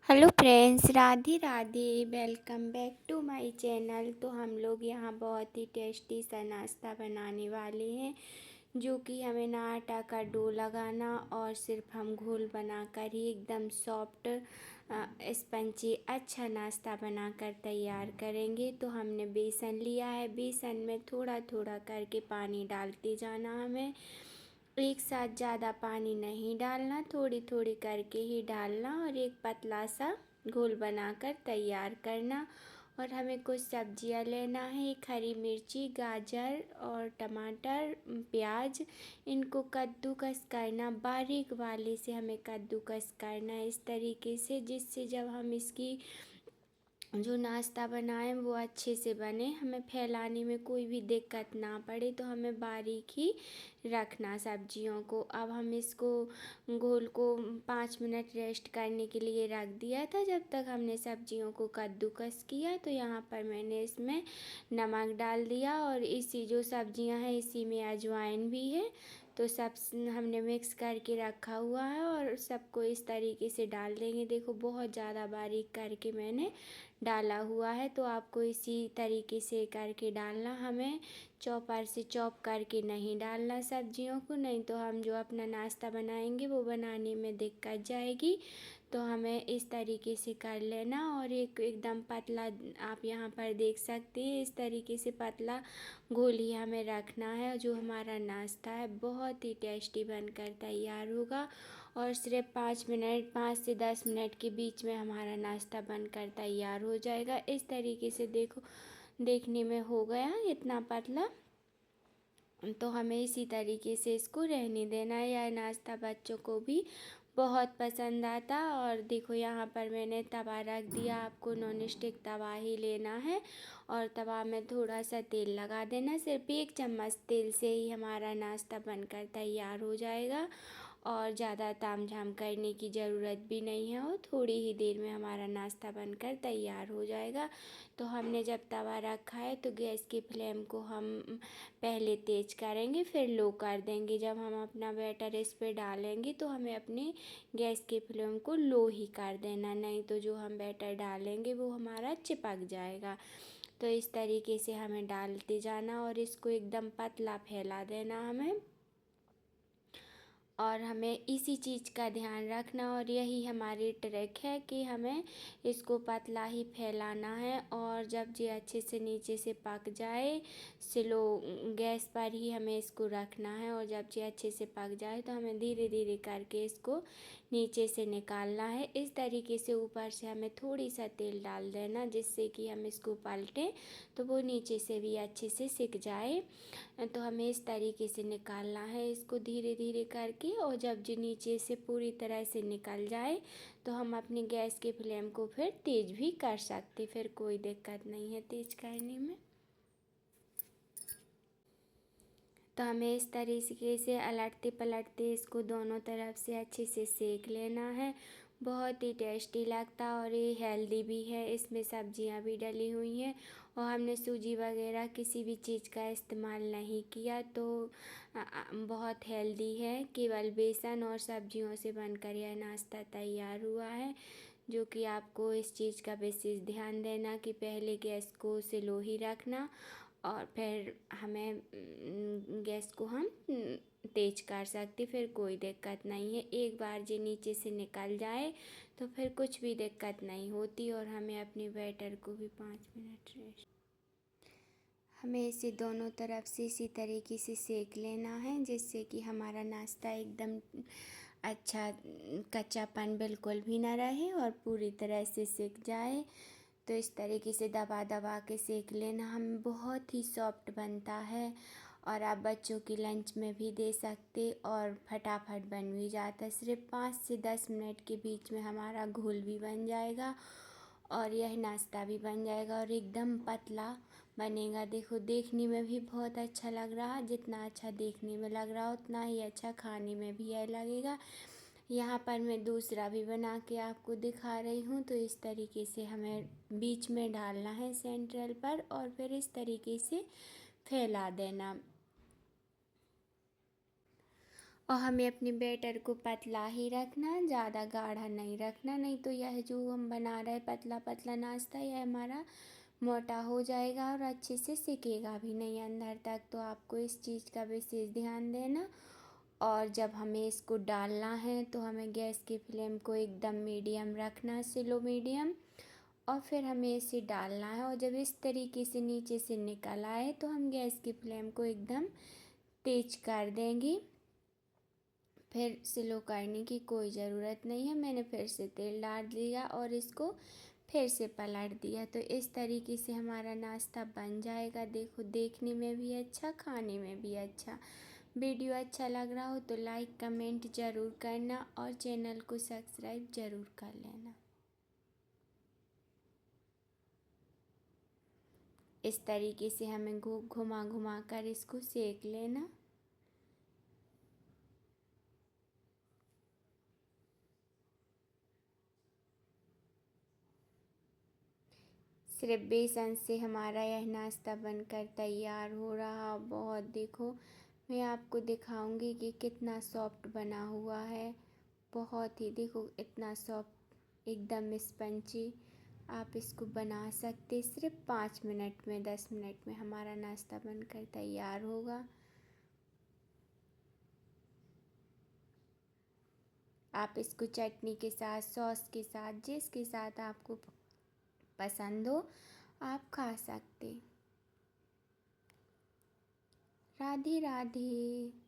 Hello friends, Radhe Radhe. Welcome back to my channel. तो हम लोग यहाँ बहुत ही टेस्टी सा नाश्ता बनाने वाले हैं, जो कि हमें ना आटा का डो लगाना और सिर्फ हम घोल बनाकर ही एकदम सॉफ्ट स्पंजी अच्छा नाश्ता बनाकर तैयार करेंगे। तो हमने बेसन लिया है, बेसन में थोड़ा थोड़ा करके पानी डालते जाना हमें। एक साथ ज़्यादा पानी नहीं डालना, थोड़ी थोड़ी करके ही डालना और एक पतला सा घोल बनाकर तैयार करना। और हमें कुछ सब्जियां लेना है, एक हरी मिर्ची, गाजर और टमाटर, प्याज। इनको कद्दूकस करना, बारीक वाले से हमें कद्दूकस करना है इस तरीके से, जिससे जब हम इसकी जो नाश्ता बनाएं वो अच्छे से बने, हमें फैलाने में कोई भी दिक्कत ना पड़े। तो हमें बारीक ही रखना सब्जियों को। अब हम इसको घोल को 5 मिनट रेस्ट करने के लिए रख दिया था, जब तक हमने सब्जियों को कद्दूकस किया। तो यहाँ पर मैंने इसमें नमक डाल दिया और इसी जो सब्जियां हैं इसी में अजवाइन भी है। तो सब हमने मिक्स करके रखा हुआ है और सबको इस तरीके से डाल देंगे। देखो बहुत ज़्यादा बारीक करके मैंने डाला हुआ है, तो आपको इसी तरीके से करके डालना। हमें चॉपर से चॉप करके नहीं डालना सब्जियों को, नहीं तो हम जो अपना नाश्ता बनाएंगे वो बनाने में दिक्कत जाएगी। तो हमें इस तरीके से कर लेना। और एक एकदम पतला, आप यहाँ पर देख सकते हैं, इस तरीके से पतला घोल ही हमें रखना है। जो हमारा नाश्ता है बहुत ही टेस्टी बनकर तैयार होगा और सिर्फ 5 मिनट, 5 से 10 मिनट के बीच में हमारा नाश्ता बनकर तैयार हो जाएगा। इस तरीके से देखो, देखने में हो गया इतना पतला। तो हमें इसी तरीके से इसको रहने देना है। यह नाश्ता बच्चों को भी बहुत पसंद आता। और देखो यहाँ पर मैंने तवा रख दिया, आपको नॉन स्टिक तवा ही लेना है और तवा में थोड़ा सा तेल लगा देना। सिर्फ 1 चम्मच तेल से ही हमारा नाश्ता बनकर तैयार हो जाएगा और ज़्यादा तामझाम करने की ज़रूरत भी नहीं है और थोड़ी ही देर में हमारा नाश्ता बनकर तैयार हो जाएगा। तो हमने जब तवा रखा है तो गैस की फ्लेम को हम पहले तेज करेंगे, फिर लो कर देंगे। जब हम अपना बैटर इस पर डालेंगे तो हमें अपने गैस की फ्लेम को लो ही कर देना, नहीं तो जो हम बैटर डालेंगे वो हमारा चिपक जाएगा। तो इस तरीके से हमें डालते जाना और इसको एकदम पतला फैला देना हमें। और हमें इसी चीज़ का ध्यान रखना और यही हमारी ट्रिक है कि हमें इसको पतला ही फैलाना है। और जब ये अच्छे से नीचे से पक जाए, स्लो गैस पर ही हमें इसको रखना है। और जब ये अच्छे से पक जाए तो हमें धीरे धीरे करके इसको नीचे से निकालना है। इस तरीके से ऊपर से हमें थोड़ी सा तेल डाल देना, जिससे कि हम इसको पलटें तो वो नीचे से भी अच्छे से सिक जाए। तो हमें इस तरीके से निकालना है इसको धीरे धीरे करके। और जब जो नीचे से पूरी तरह से निकल जाए तो हम अपनी गैस की फ्लेम को फिर तेज़ भी कर सकते, फिर कोई दिक्कत नहीं है तेज़ करने में। तो हमें इस तरीके से अलटते पलटते इसको दोनों तरफ से अच्छे से सेक लेना है। बहुत ही टेस्टी लगता और ये हेल्दी भी है, इसमें सब्जियां भी डली हुई हैं और हमने सूजी वगैरह किसी भी चीज़ का इस्तेमाल नहीं किया। तो बहुत हेल्दी है, केवल बेसन और सब्जियों से बनकर यह नाश्ता तैयार हुआ है। जो कि आपको इस चीज़ का विशेष ध्यान देना कि पहले गैस को स्लो ही रखना और फिर हमें गैस को हम तेज कर सकते, फिर कोई दिक्कत नहीं है। एक बार जो नीचे से निकल जाए तो फिर कुछ भी दिक्कत नहीं होती। और हमें अपने बैटर को भी 5 मिनट रेस्ट, हमें इसे दोनों तरफ से इसी तरीके से सेक लेना है, जिससे कि हमारा नाश्ता एकदम अच्छा, कच्चापन बिल्कुल भी ना रहे और पूरी तरह से सिक जाए। तो इस तरीके से दबा दबा के सेक लेना, हम बहुत ही सॉफ्ट बनता है और आप बच्चों की लंच में भी दे सकते और फटाफट बन भी जाता है। सिर्फ 5 से 10 मिनट के बीच में हमारा घोल भी बन जाएगा और यह नाश्ता भी बन जाएगा और एकदम पतला बनेगा। देखो देखने में भी बहुत अच्छा लग रहा है, जितना अच्छा देखने में लग रहा उतना ही अच्छा खाने में भी यह लगेगा। यहाँ पर मैं दूसरा भी बना के आपको दिखा रही हूँ। तो इस तरीके से हमें बीच में डालना है सेंट्रल पर और फिर इस तरीके से फैला देना। और हमें अपने बैटर को पतला ही रखना, ज़्यादा गाढ़ा नहीं रखना, नहीं तो यह जो हम बना रहे पतला पतला नाश्ता यह हमारा मोटा हो जाएगा और अच्छे से सिकेगा भी नहीं अंदर तक। तो आपको इस चीज़ का विशेष ध्यान देना। और जब हमें इसको डालना है तो हमें गैस की फ्लेम को एकदम मीडियम रखना, स्लो मीडियम। और फिर हमें इसे डालना है और जब इस तरीके से नीचे से निकल आए तो हम गैस की फ्लेम को एकदम तेज कर देंगे। फिर स्लो करने की कोई ज़रूरत नहीं है। मैंने फिर से तेल डाल दिया और इसको फिर से पलट दिया। तो इस तरीके से हमारा नाश्ता बन जाएगा। देखो, देखने में भी अच्छा, खाने में भी अच्छा। वीडियो अच्छा लग रहा हो तो लाइक कमेंट ज़रूर करना और चैनल को सब्सक्राइब ज़रूर कर लेना। इस तरीके से हमें घुमा घुमा कर इसको सेक लेना। सिर्फ बेसन से हमारा यह नाश्ता बनकर तैयार हो रहा। बहुत देखो, मैं आपको दिखाऊंगी कि कितना सॉफ्ट बना हुआ है। बहुत ही देखो, इतना सॉफ्ट, एकदम स्पंजी। आप इसको बना सकते सिर्फ 5 मिनट में, 10 मिनट में हमारा नाश्ता बनकर तैयार होगा। आप इसको चटनी के साथ, सॉस के साथ, जिसके साथ आपको पसंद हो आप खा सकते। राधे राधे।